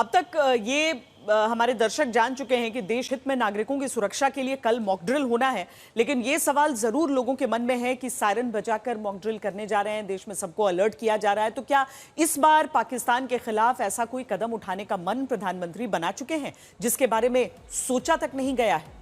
अब तक ये हमारे दर्शक जान चुके हैं कि देश हित में नागरिकों की सुरक्षा के लिए कल मॉक ड्रिल होना है, लेकिन ये सवाल जरूर लोगों के मन में है कि सायरन बजाकर मॉक ड्रिल करने जा रहे हैं, देश में सबको अलर्ट किया जा रहा है, तो क्या इस बार पाकिस्तान के खिलाफ ऐसा कोई कदम उठाने का मन प्रधानमंत्री बना चुके हैं जिसके बारे में सोचा तक नहीं गया है?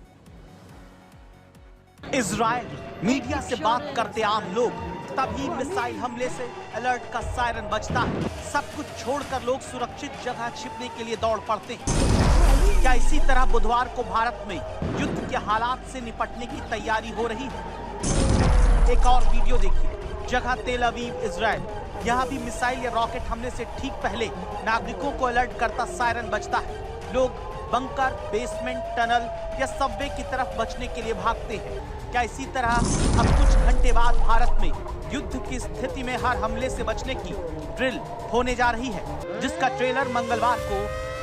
इजराइल मीडिया से बात करते आम लोग, तभी मिसाइल हमले से अलर्ट का सायरन बजता है। सब कुछ छोड़कर लोग सुरक्षित जगह छिपने के लिए दौड़ पड़ते हैं। क्या इसी तरह बुधवार को भारत में युद्ध के हालात से निपटने की तैयारी हो रही है? एक और वीडियो देखिए, जगह तेल अवीव, इजराइल। यहाँ भी मिसाइल या रॉकेट हमले से ठीक पहले नागरिकों को अलर्ट करता सायरन बजता है। लोग बंकर, बेसमेंट, टनल या सबवे की तरफ बचने के लिए भागते हैं। क्या इसी तरह अब कुछ घंटे बाद भारत में युद्ध की स्थिति में हर हमले से बचने की ड्रिल होने जा रही है, जिसका ट्रेलर मंगलवार को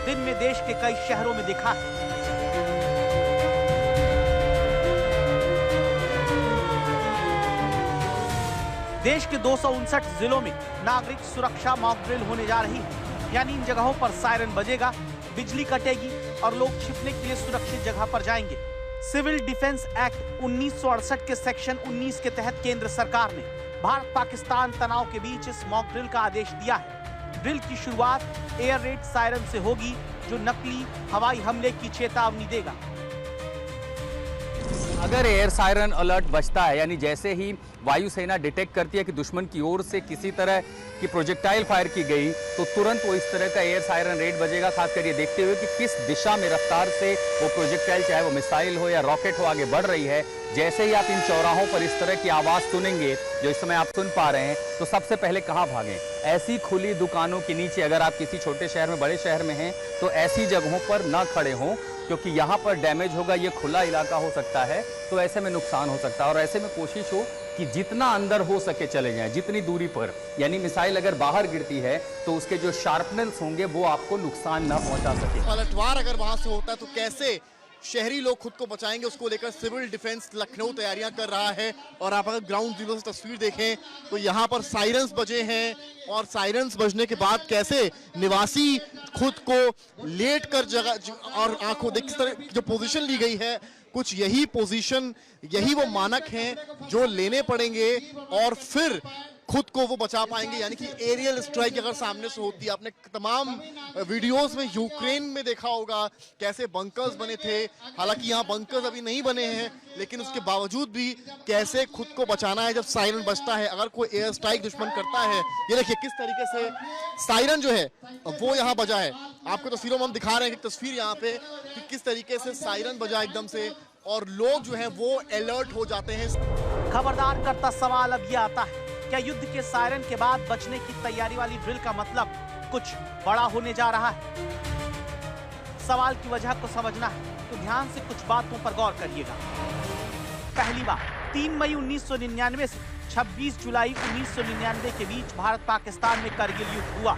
दिन में देश के कई शहरों में दिखा है। देश के 259 जिलों में नागरिक सुरक्षा मॉक ड्रिल होने जा रही है, यानी इन जगहों पर सायरन बजेगा, बिजली कटेगी और लोग छिपने के लिए सुरक्षित जगह पर जाएंगे। सिविल डिफेंस एक्ट 1968 के सेक्शन 19 के तहत केंद्र सरकार ने भारत पाकिस्तान तनाव के बीच इस मॉक ड्रिल का आदेश दिया है। ड्रिल की शुरुआत एयर रेड सायरन से होगी, जो नकली हवाई हमले की चेतावनी देगा। अगर एयर सायरन अलर्ट बजता है, यानी जैसे ही वायुसेना डिटेक्ट करती है कि दुश्मन की ओर से किसी तरह की प्रोजेक्टाइल फायर की गई, तो तुरंत वो इस तरह का एयर सायरन रेड बजेगा, खासकर ये देखते हुए कि किस दिशा में रफ्तार से वो प्रोजेक्टाइल, चाहे वो मिसाइल हो या रॉकेट हो, आगे बढ़ रही है। जैसे ही आप इन चौराहों पर इस तरह की आवाज़ सुनेंगे, जो इस समय आप सुन पा रहे हैं, तो सबसे पहले कहाँ भागें? ऐसी खुली दुकानों के नीचे, अगर आप किसी छोटे शहर में, बड़े शहर में हैं, तो ऐसी जगहों पर ना खड़े हों, क्योंकि यहाँ पर डैमेज होगा, ये खुला इलाका हो सकता है, तो ऐसे में नुकसान हो सकता है। और ऐसे में कोशिश हो कि जितना अंदर हो सके चले जाएं, जितनी दूरी पर, यानी मिसाइल अगर बाहर गिरती है तो उसके जो शार्पनेस होंगे वो आपको नुकसान ना पहुंचा सके। पलटवार अगर वहां से होता है तो कैसे शहरी लोग खुद को बचाएंगे, उसको लेकर सिविल डिफेंस लखनऊ तैयारियां कर रहा है। और आप अगर ग्राउंड जीरो से तस्वीर देखें तो यहाँ पर साइरन्स बजे हैं, और साइरन्स बजने के बाद कैसे निवासी खुद को लेट कर जगह और आंखों देख, किस तरह जो पोजीशन ली गई है, कुछ यही पोजीशन, यही वो मानक हैं जो लेने पड़ेंगे और फिर खुद को वो बचा पाएंगे। यानी कि एरियल स्ट्राइक अगर सामने से होती है, आपने तमाम वीडियोस में यूक्रेन में देखा होगा कैसे बंकर्स बने थे। हालांकि यहाँ बंकर्स अभी नहीं बने हैं, लेकिन उसके बावजूद भी कैसे खुद को बचाना है जब सायरन बजता है, अगर कोई एयर स्ट्राइक दुश्मन करता है। ये देखिए किस तरीके से सायरन जो है वो यहाँ बजा है। आपको तस्वीरों में हम दिखा रहे हैं कि तस्वीर यहाँ पे कि किस तरीके से सायरन बजा एकदम से, और लोग जो है वो अलर्ट हो जाते हैं। खबरदार करता सवाल अब ये आता है, क्या युद्ध के सायरन के बाद बचने की तैयारी वाली ड्रिल का मतलब कुछ बड़ा होने जा रहा है? सवाल की वजह को समझना है तो ध्यान से कुछ बातों पर गौर करिएगा। पहली बात, 3 मई 1999 से 26 जुलाई 1999 के बीच भारत पाकिस्तान में करगिल युद्ध हुआ।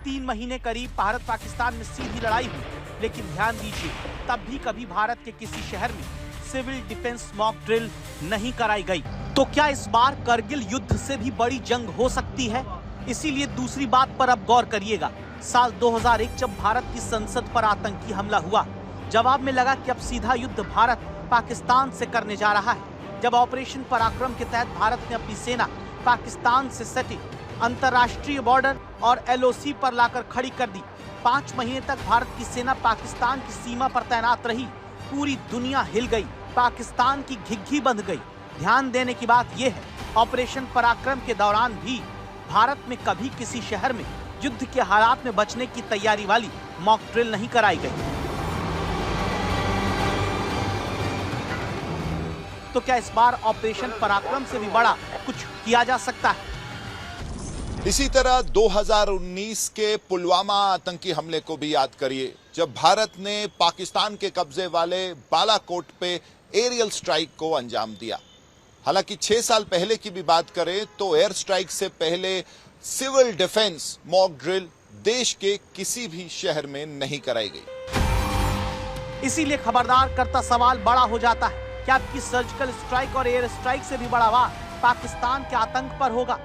3 महीने करीब भारत पाकिस्तान में सीधी लड़ाई हुई, लेकिन ध्यान दीजिए, तब भी कभी भारत के किसी शहर में सिविल डिफेंस मॉक ड्रिल नहीं कराई गई। तो क्या इस बार करगिल युद्ध से भी बड़ी जंग हो सकती है? इसीलिए दूसरी बात पर अब गौर करिएगा। साल 2001 जब भारत की संसद पर आतंकी हमला हुआ, जवाब में लगा कि अब सीधा युद्ध भारत पाकिस्तान से करने जा रहा है। जब ऑपरेशन पराक्रम के तहत भारत ने अपनी सेना पाकिस्तान से सटी अंतर्राष्ट्रीय बॉर्डर और LOC पर लाकर खड़ी कर दी। 5 महीने तक भारत की सेना पाकिस्तान की सीमा पर तैनात रही। पूरी दुनिया हिल गई, पाकिस्तान की घिघी बंध गई। ध्यान देने की बात यह है, ऑपरेशन पराक्रम के दौरान भी भारत में कभी किसी शहर में युद्ध के हालात में बचने की तैयारी वाली मॉक ड्रिल नहीं कराई गई। तो क्या इस बार ऑपरेशन पराक्रम से भी बड़ा कुछ किया जा सकता है? इसी तरह 2019 के पुलवामा आतंकी हमले को भी याद करिए, जब भारत ने पाकिस्तान के कब्जे वाले बालाकोट पे एरियल स्ट्राइक को अंजाम दिया। हालांकि 6 साल पहले की भी बात करें तो एयर स्ट्राइक से पहले सिविल डिफेंस मॉक ड्रिल देश के किसी भी शहर में नहीं कराई गई। इसीलिए खबरदार करता सवाल बड़ा हो जाता है, क्या आपकी सर्जिकल स्ट्राइक और एयर स्ट्राइक से भी बड़ा वार पाकिस्तान के आतंक पर होगा?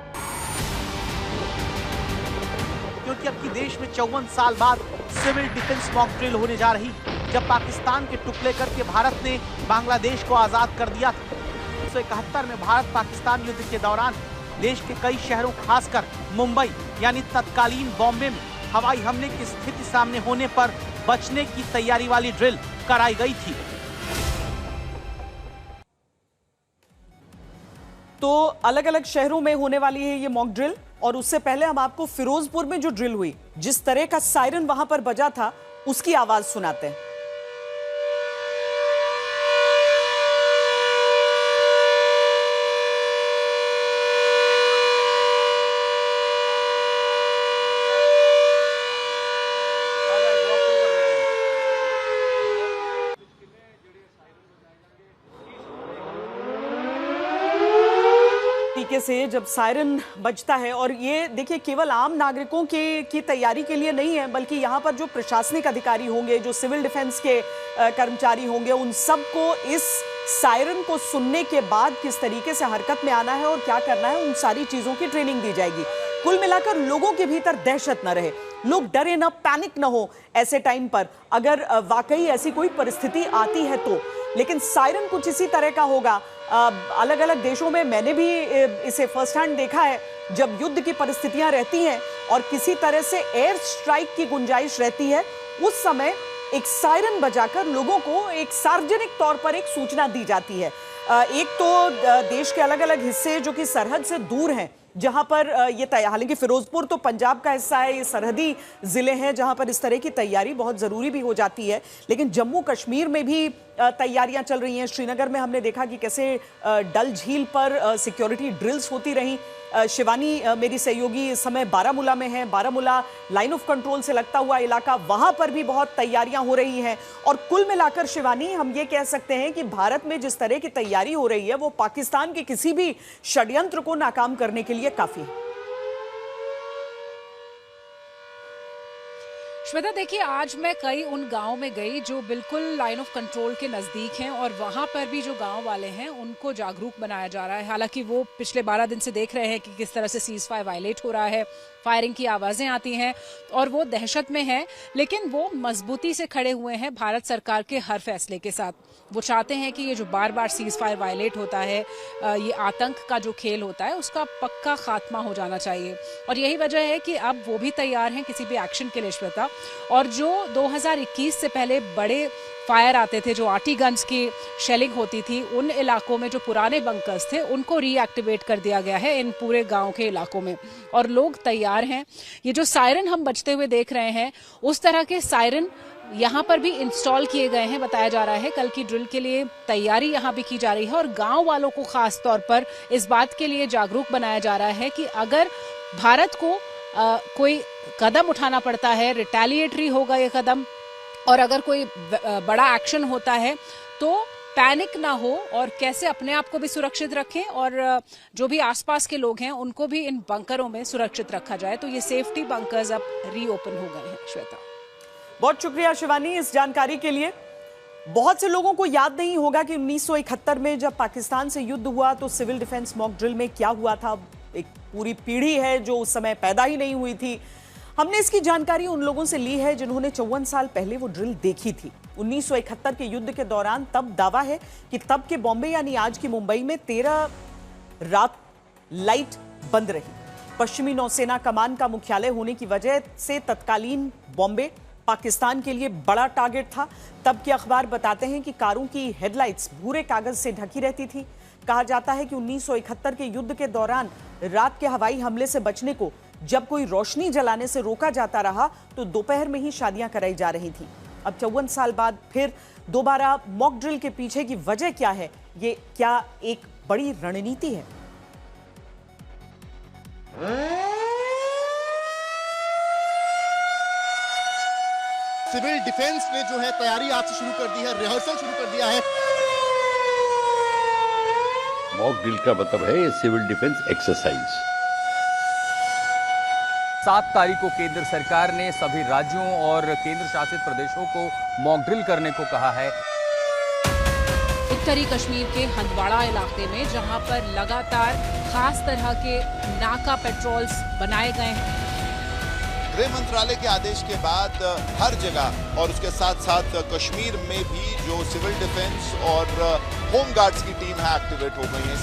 क्योंकि अब की देश में 54 साल बाद सिविल डिफेंस मॉक ड्रिल होने जा रही है। जब पाकिस्तान के टुकड़े करके भारत ने बांग्लादेश को आजाद कर दिया था, 1971 में भारत पाकिस्तान युद्ध के दौरान देश के कई शहरों, खासकर मुंबई यानी तत्कालीन बॉम्बे में हवाई हमले की स्थिति सामने होने पर बचने की तैयारी वाली ड्रिल कराई गई थी। तो अलग अलग शहरों में होने वाली है ये मॉक ड्रिल, और उससे पहले हम आपको फिरोजपुर में जो ड्रिल हुई, जिस तरह का सायरन वहां पर बजा था, उसकी आवाज सुनाते हैं। तरीके से जब सायरन बजता है, और ये देखिए केवल आम नागरिकों की तैयारी के लिए नहीं है, बल्कि यहाँ पर जो प्रशासनिक अधिकारी होंगे, जो सिविल डिफेंस के कर्मचारी होंगे, उन सबको इस सायरन को सुनने के बाद किस तरीके से हरकत में आना है और क्या करना है, उन सारी चीजों की ट्रेनिंग दी जाएगी। कुल मिलाकर लोगों के भीतर दहशत न रहे, लोग डरे न, पैनिक न हो ऐसे टाइम पर, अगर वाकई ऐसी कोई परिस्थिति आती है तो। लेकिन सायरन कुछ इसी तरह का होगा। अलग अलग देशों में मैंने भी इसे फर्स्ट हैंड देखा है। जब युद्ध की परिस्थितियां रहती हैं और किसी तरह से एयर स्ट्राइक की गुंजाइश रहती है, उस समय एक सायरन बजाकर लोगों को एक सार्वजनिक तौर पर एक सूचना दी जाती है। एक तो देश के अलग अलग हिस्से जो कि सरहद से दूर हैं, जहां पर ये हालांकि फिरोजपुर तो पंजाब का हिस्सा है, ये सरहदी जिले हैं जहां पर इस तरह की तैयारी बहुत ज़रूरी भी हो जाती है। लेकिन जम्मू कश्मीर में भी तैयारियां चल रही हैं। श्रीनगर में हमने देखा कि कैसे डल झील पर सिक्योरिटी ड्रिल्स होती रहीं। शिवानी मेरी सहयोगी इस समय बारामूला में है। बारामूला लाइन ऑफ कंट्रोल से लगता हुआ इलाका, वहां पर भी बहुत तैयारियां हो रही हैं। और कुल मिलाकर शिवानी, हम ये कह सकते हैं कि भारत में जिस तरह की तैयारी हो रही है, वो पाकिस्तान के किसी भी षड्यंत्र को नाकाम करने के लिए काफी है। श्वेता, देखिए, आज मैं कई उन गांवों में गई जो बिल्कुल लाइन ऑफ कंट्रोल के नज़दीक हैं, और वहां पर भी जो गांव वाले हैं उनको जागरूक बनाया जा रहा है। हालांकि वो पिछले 12 दिन से देख रहे हैं कि किस तरह से सीज फायर वायलेट हो रहा है, फायरिंग की आवाज़ें आती हैं और वो दहशत में हैं, लेकिन वो मजबूती से खड़े हुए हैं भारत सरकार के हर फैसले के साथ। वो चाहते हैं कि ये जो बार बार सीज फायर वायलेट होता है, ये आतंक का जो खेल होता है, उसका पक्का खात्मा हो जाना चाहिए। और यही वजह है कि अब वो भी तैयार हैं किसी भी एक्शन के लिए, श्वेता। और जो 2021 से पहले बड़े फायर आते थे, जो आटीगंज की शेलिंग होती थी, उन इलाकों में जो पुराने बंकर्स थे उनको रीएक्टिवेट कर दिया गया है इन पूरे गांव के इलाकों में, और लोग तैयार हैं। ये जो सायरन हम बजते हुए देख रहे हैं, उस तरह के सायरन यहाँ पर भी इंस्टॉल किए गए हैं, बताया जा रहा है। कल की ड्रिल के लिए तैयारी यहाँ भी की जा रही है, और गांव वालों को खास तौर पर इस बात के लिए जागरूक बनाया जा रहा है कि अगर भारत को कोई कदम उठाना पड़ता है, रिटेलिएटरी होगा ये कदम, और अगर कोई बड़ा एक्शन होता है तो पैनिक ना हो, और कैसे अपने आप को भी सुरक्षित रखें और जो भी आसपास के लोग हैं उनको भी इन बंकरों में सुरक्षित रखा जाए। तो ये सेफ्टी बंकर्स अब रीओपन हो गए हैं। श्वेता, बहुत शुक्रिया शिवानी इस जानकारी के लिए। बहुत से लोगों को याद नहीं होगा कि 1971 में जब पाकिस्तान से युद्ध हुआ तो सिविल डिफेंस मॉक ड्रिल में क्या हुआ था। एक पूरी पीढ़ी है जो उस समय पैदा ही नहीं हुई थी। हमने इसकी जानकारी उन लोगों से ली है जिन्होंने 54 साल पहले वो ड्रिल देखी थी 1971 के युद्ध के दौरान। तब दावा है कि तब के बॉम्बे यानी आज की मुंबई में 13 रात लाइट बंद रही। पश्चिमी नौसेना कमान का मुख्यालय होने की वजह से तत्कालीन बॉम्बे पाकिस्तान के लिए बड़ा टारगेट था। तब के अखबार बताते हैं कि कारों की हेडलाइट्स भूरे कागज से ढकी रहती थी। कहा जाता है कि 1971 के युद्ध के दौरान रात के हवाई हमले से बचने को जब कोई रोशनी जलाने से रोका जाता रहा तो दोपहर में ही शादियां कराई जा रही थी। अब 54 साल बाद फिर दोबारा मॉक ड्रिल के पीछे की वजह क्या है? ये क्या एक बड़ी रणनीति है? सिविल डिफेंस ने जो है तैयारी आज से शुरू कर दी है, रिहर्सल शुरू कर दिया है। मॉक ड्रिल का मतलब है सिविल डिफेंस एक्सरसाइज। 7 तारीख को केंद्र सरकार ने सभी राज्यों और केंद्र शासित प्रदेशों को मॉक ड्रिल करने को कहा है। उत्तरी कश्मीर के हंदवाड़ा इलाके में जहां पर लगातार खास तरह के नाका पेट्रोल्स बनाए गए हैं। गृह मंत्रालय के आदेश के बाद हर जगह और उसके साथ साथ कश्मीर में भी जो सिविल डिफेंस और होम गार्ड्स की टीम है एक्टिवेट हो गई है।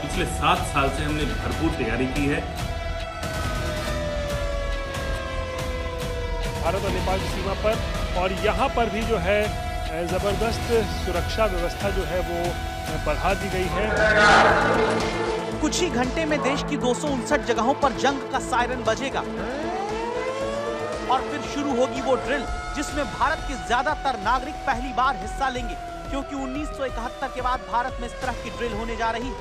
पिछले 7 साल से हमने भरपूर तैयारी की है। भारत और नेपाल की सीमा पर, और यहाँ पर भी जो है जबरदस्त सुरक्षा व्यवस्था जो है वो बढ़ा दी गई है। कुछ ही घंटे में देश की 259 जगहों पर जंग का सायरन बजेगा और फिर शुरू होगी वो ड्रिल जिसमें भारत के ज्यादातर नागरिक पहली बार हिस्सा लेंगे, क्योंकि 1971 के बाद भारत में इस तरह की ड्रिल होने जा रही है,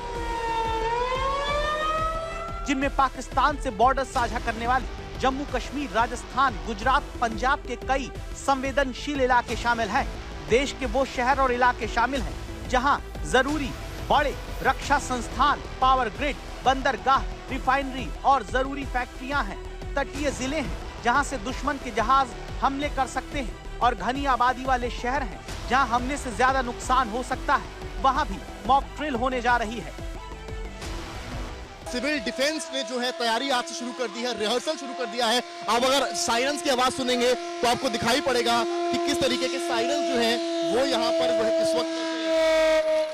जिनमें पाकिस्तान से बॉर्डर साझा करने वाले जम्मू कश्मीर, राजस्थान, गुजरात, पंजाब के कई संवेदनशील इलाके शामिल हैं। देश के वो शहर और इलाके शामिल हैं जहां जरूरी बड़े रक्षा संस्थान, पावर ग्रिड, बंदरगाह, रिफाइनरी और जरूरी फैक्ट्रियां हैं। तटीय जिले हैं जहां से दुश्मन के जहाज हमले कर सकते हैं और घनी आबादी वाले शहर हैं जहां हमले से ज्यादा नुकसान हो सकता है। वहां भी मॉक ड्रिल होने जा रही है। सिविल डिफेंस ने जो है तैयारी आज से शुरू कर दी है, रिहर्सल शुरू कर दिया है। आप अगर साइरन्स की आवाज सुनेंगे तो आपको दिखाई पड़ेगा कि किस तरीके के साइरन्स जो है वो यहाँ पर इस वक्त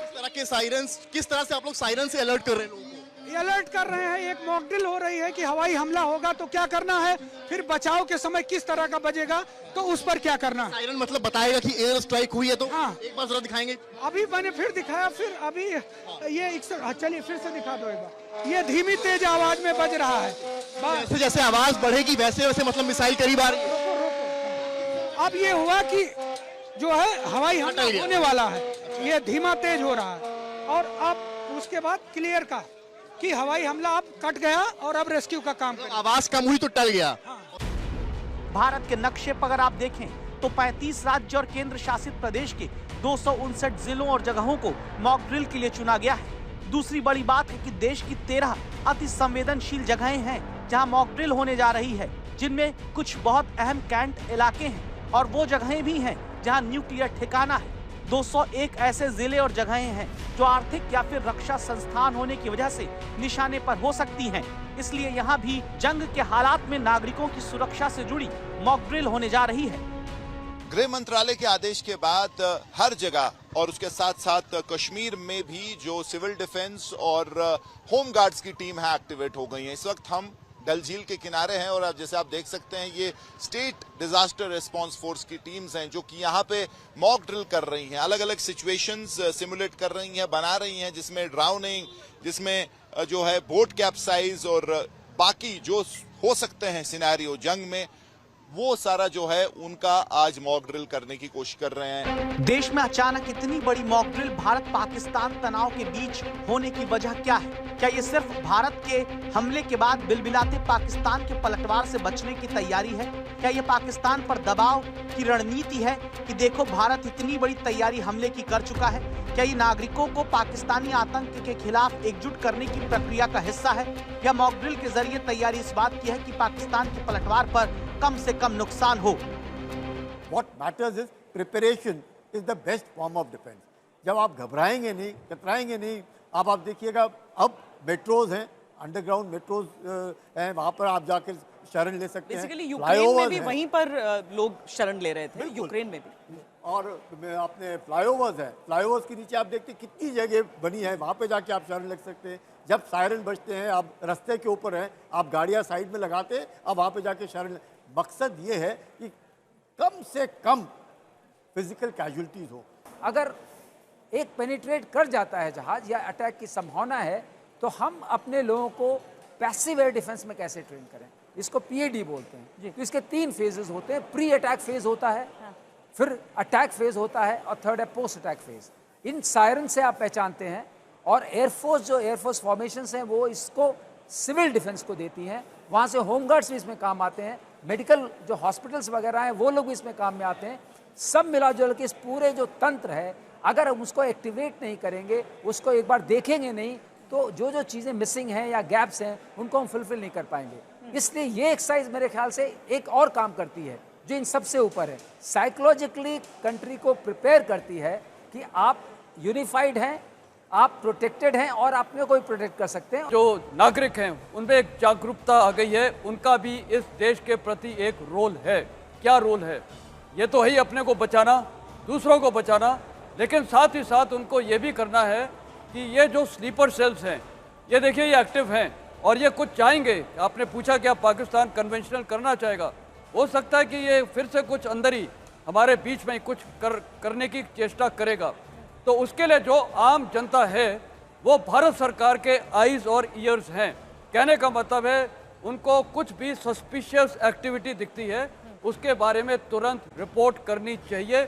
किस तरह के साइरन्स, किस तरह से आप लोग साइरन से अलर्ट कर रहे हैं लोगों को? अलर्ट कर रहे हैं। एक मॉक ड्रिल हो रही है कि हवाई हमला होगा तो क्या करना है, फिर बचाव के समय किस तरह का बजेगा तो उस पर क्या करना है। साइरन मतलब बताएगा कि एयर स्ट्राइक हुई है तो हाँ। एक बार जरा दिखाएंगे। अभी मैंने फिर दिखाया, फिर अभी ये चलिए फिर से दिखा दो एक बार। ये धीमी तेज आवाज में बज रहा है। जैसे जैसे आवाज बढ़ेगी वैसे वैसे मतलब मिसाइल करीब आ रही है। अब ये हुआ कि जो है हवाई हमला होने वाला है, ये धीमा तेज हो रहा है और अब उसके बाद क्लियर का कि हवाई हमला अब कट गया और अब रेस्क्यू का काम करें। आवाज कम हुई तो टल गया। भारत के नक्शे पर अगर आप देखें तो 35 राज्य और केंद्र शासित प्रदेश के 259 जिलों और जगहों को मॉक ड्रिल के लिए चुना गया है। दूसरी बड़ी बात है कि देश की 13 अति संवेदनशील जगहें हैं जहां मॉक ड्रिल होने जा रही है, जिनमें कुछ बहुत अहम कैंट इलाके हैं और वो जगहें भी हैं जहां न्यूक्लियर ठिकाना है। 201 ऐसे जिले और जगहें हैं जो आर्थिक या फिर रक्षा संस्थान होने की वजह से निशाने पर हो सकती हैं। इसलिए यहाँ भी जंग के हालात में नागरिकों की सुरक्षा से जुड़ी मॉक ड्रिल होने जा रही है। गृह मंत्रालय के आदेश के बाद हर जगह और उसके साथ साथ कश्मीर में भी जो सिविल डिफेंस और होम गार्ड्स की टीम है एक्टिवेट हो गई है। इस वक्त हम डल झील के किनारे हैं और अब जैसे आप देख सकते हैं ये स्टेट डिजास्टर रिस्पांस फोर्स की टीम्स हैं जो कि यहाँ पे मॉक ड्रिल कर रही हैं, अलग अलग सिचुएशंस सिमुलेट कर रही हैं, बना रही हैं, जिसमें ड्राउनिंग, जिसमें जो है बोट कैप्साइज और बाकी जो हो सकते हैं सिनेरियो जंग में, वो सारा जो है उनका आज मॉक ड्रिल करने की कोशिश कर रहे हैं। देश में अचानक इतनी बड़ी मॉक ड्रिल भारत पाकिस्तान तनाव के बीच होने की वजह क्या है? क्या ये सिर्फ भारत के हमले के बाद बिलबिलाते पाकिस्तान के पलटवार से बचने की तैयारी है? क्या ये पाकिस्तान पर दबाव की रणनीति है कि देखो भारत इतनी बड़ी तैयारी हमले की कर चुका है? क्या ये नागरिकों को पाकिस्तानी आतंक के खिलाफ एकजुट करने की प्रक्रिया का हिस्सा है? या मॉक ड्रिल के जरिए तैयारी इस बात की है कि पाकिस्तान के पलटवार पर कम से कम नुकसान हो? What matters is preparation is the best form of defense. जब आप घबराएंगे नहीं, कतराएंगे नहीं, आप देखिएगा अब मेट्रोज हैं, अंडरग्राउंड मेट्रोज हैं, वहाँ पर आप जाकर शरण ले सकते हैं। बेसिकली यूक्रेन में भी वहीं पर लोग शरण ले रहे थे, यूक्रेन में भी। और अपने फ्लाईओवर्स हैं, फ्लाईओवर्स के नीचे आप देखते हैं कितनी जगह बनी है, वहाँ पे जाके आप शरण लग सकते हैं। जब सायरन बजते हैं, आप रास्ते के ऊपर हैं, आप गाड़ियाँ साइड में लगाते हैं, अब वहाँ पे जाके शरण। मकसद ये है कि कम से कम फिजिकल कैजुअलिटीज हो। अगर एक पेनिट्रेट कर जाता है जहाज या अटैक की संभावना है तो हम अपने लोगों को पैसिव एयर डिफेंस में कैसे ट्रेन करें, इसको पीएडी बोलते हैं। तो इसके 3 फेजेस होते हैं। प्री अटैक फेज होता है, फिर अटैक फेज होता है और थर्ड है पोस्ट अटैक फेज। इन सायरन से आप पहचानते हैं। और एयरफोर्स जो एयरफोर्स फॉर्मेशंस हैं वो इसको सिविल डिफेंस को देती हैं, वहाँ से होमगार्ड्स भी इसमें काम आते हैं, मेडिकल जो हॉस्पिटल्स वगैरह हैं वो लोग भी इसमें काम में आते हैं। सब मिलाजुल के इस पूरे जो तंत्र है, अगर हम उसको एक्टिवेट नहीं करेंगे, उसको एक बार देखेंगे नहीं, तो जो जो चीज़ें मिसिंग हैं या गैप्स हैं उनको हम फुलफिल नहीं कर पाएंगे। इसलिए ये एक्सरसाइज मेरे ख्याल से एक और काम करती है जो इन सबसे ऊपर है, साइकोलॉजिकली कंट्री को प्रिपेयर करती है कि आप यूनिफाइड हैं, आप प्रोटेक्टेड हैं और अपने को भी प्रोटेक्ट कर सकते हैं। जो नागरिक हैं उनमें एक जागरूकता आ गई है, उनका भी इस देश के प्रति एक रोल है। क्या रोल है? ये तो है अपने को बचाना, दूसरों को बचाना, लेकिन साथ ही साथ उनको ये भी करना है कि ये जो स्लीपर सेल्स हैं, ये देखिए ये एक्टिव हैं और ये कुछ चाहेंगे। आपने पूछा क्या पाकिस्तान कन्वेंशनल करना चाहेगा? हो सकता है कि ये फिर से कुछ अंदर ही हमारे बीच में कुछ करने की चेष्टा करेगा। तो उसके लिए जो आम जनता है वो भारत सरकार के आईज और ईयर्स हैं। कहने का मतलब है उनको कुछ भी सस्पिशियस एक्टिविटी दिखती है उसके बारे में तुरंत रिपोर्ट करनी चाहिए।